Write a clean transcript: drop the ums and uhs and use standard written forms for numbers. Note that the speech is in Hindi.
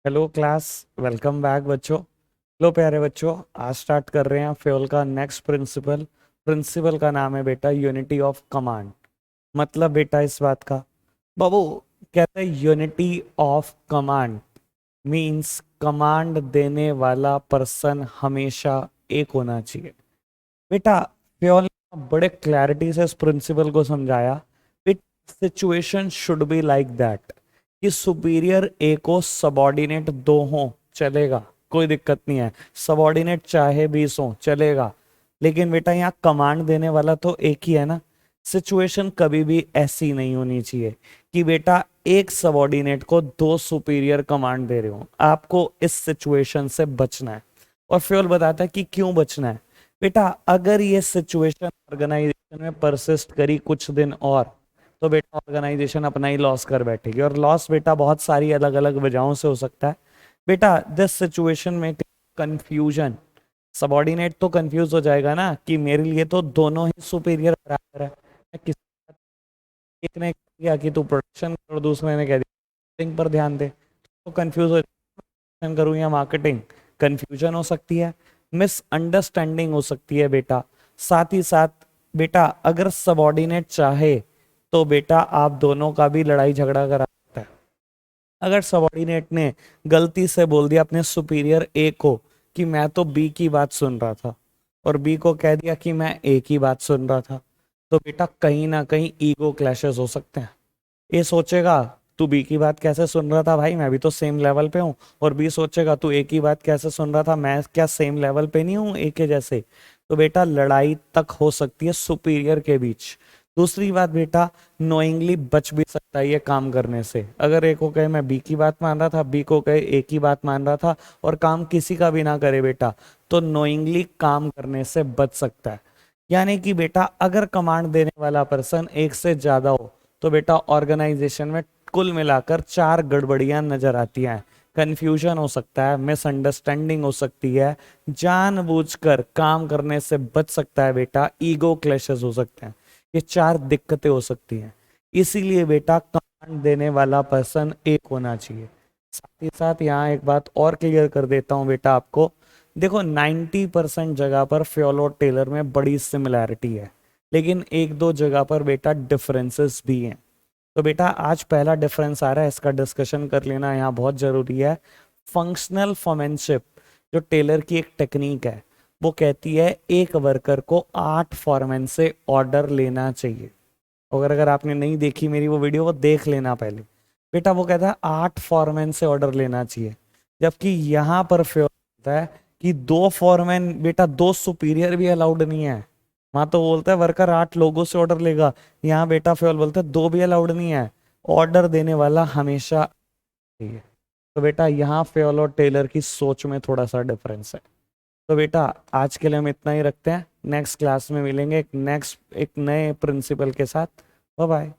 Hello class. वेलकम बैक बच्चों। लो प्यारे बच्चों, आज स्टार्ट कर रहे हैं फ्योल का नेक्स्ट प्रिंसिपल। प्रिंसिपल का नाम है बेटा यूनिटी ऑफ कमांड। मतलब बेटा इस बात का बाबू कहते हैं unity of command means command देने वाला पर्सन हमेशा एक होना चाहिए। बेटा फ्योल ने बड़े क्लैरिटी से इस प्रिंसिपल को समझाया। It situation should be like that कि सुपीरियर ए को सबॉर्डिनेट दो हो चलेगा, कोई दिक्कत नहीं है। सबॉर्डिनेट चाहे 20 हो चलेगा, लेकिन बेटा यहाँ कमांड देने वाला तो एक ही है ना। सिचुएशन कभी भी ऐसी नहीं होनी चाहिए कि बेटा एक सबॉर्डिनेट को दो सुपीरियर कमांड दे रहे हो। आपको इस सिचुएशन से बचना है। और फ्योल बताता है कि क्यों बचना है। बेटा अगर ये सिचुएशन ऑर्गेनाइजेशन में परसिस्ट करी कुछ दिन और, तो बेटा ऑर्गेनाइजेशन अपना ही लॉस कर बैठेगी। और लॉस बेटा बहुत सारी अलग अलग वजहों से हो सकता है। बेटा दिस सिचुएशन में कंफ्यूजन, सबॉर्डिनेट तो कंफ्यूज हो जाएगा ना कि मेरे लिए तो दोनों ही सुपीरियर बराबर है। मैं किस एक ने किया कि तू प्रोडक्शन कर और दूसरे ने कह दिया मार्केटिंग पर ध्यान दे, तो कंफ्यूज हो करूँ या मार्केटिंग, कंफ्यूजन हो सकती है, मिसअंडरस्टैंडिंग हो सकती है बेटा। साथ ही साथ बेटा अगर सबॉर्डिनेट चाहे तो बेटा आप दोनों का भी लड़ाई झगड़ा करा सकता है। अगर सबॉर्डिनेट ने गलती से बोल दिया अपने सुपीरियर ए को कि मैं तो बी की बात सुन रहा था, और बी को कह दिया कि मैं ए की बात सुन रहा था, तो बेटा कहीं ना कहीं ईगो क्लैशेस हो सकते हैं। ए सोचेगा तू बी की बात कैसे सुन रहा था भाई, मैं भी तो सेम लेवल पे हूँ। और बी सोचेगा तू ए की बात कैसे सुन रहा था, मैं क्या सेम लेवल पे नहीं हूँ ए के जैसे। तो बेटा लड़ाई तक हो सकती है सुपीरियर के बीच। दूसरी बात बेटा, नोइंगली बच भी सकता है ये काम करने से। अगर ए को कहे मैं बी की बात मान रहा था, बी को कहे ए की बात मान रहा था, और काम किसी का भी ना करे बेटा, तो नोइंगली काम करने से बच सकता है। यानी कि बेटा अगर कमांड देने वाला पर्सन एक से ज्यादा हो, तो बेटा ऑर्गेनाइजेशन में कुल मिलाकर चार गड़बड़ियां नजर आती हैं। कंफ्यूजन हो सकता है, मिसअंडरस्टैंडिंग हो सकती है, जानबूझकर काम करने से बच सकता है बेटा, ईगो क्लैशेस हो सकते हैं। ये चार दिक्कतें हो सकती हैं। इसीलिए बेटा कमांड देने वाला पर्सन एक होना चाहिए। साथ ही साथ यहाँ एक बात और क्लियर कर देता हूँ बेटा आपको। देखो 90% जगह पर फ्योल और टेलर में बड़ी सिमिलैरिटी है, लेकिन एक दो जगह पर बेटा डिफरेंसेस भी हैं। तो बेटा आज पहला डिफरेंस आ रहा है, इसका डिस्कशन कर लेना यहाँ बहुत जरूरी है। फंक्शनल फॉर्मेनशिप जो टेलर की एक टेक्निक है, वो कहती है एक वर्कर को 8 फॉरमैन से ऑर्डर लेना चाहिए। अगर अगर आपने नहीं देखी मेरी वो वीडियो, वो देख लेना पहले। बेटा वो कहता है 8 फॉरमैन से ऑर्डर लेना चाहिए, जबकि यहाँ पर फ्योर होता है कि 2 फॉरमैन बेटा, 2 सुपीरियर भी अलाउड नहीं है। वहां तो बोलता है वर्कर 8 लोगों से ऑर्डर लेगा, यहाँ बेटा फ्योल बोलता है 2 भी अलाउड नहीं है। ऑर्डर देने वाला हमेशा चाहिए। तो बेटा यहाँ फ्योल और टेलर की सोच में थोड़ा सा डिफरेंस है। तो बेटा आज के लिए हम इतना ही रखते हैं, नेक्स्ट क्लास में मिलेंगे एक नए प्रिंसिपल के साथ। Bye bye.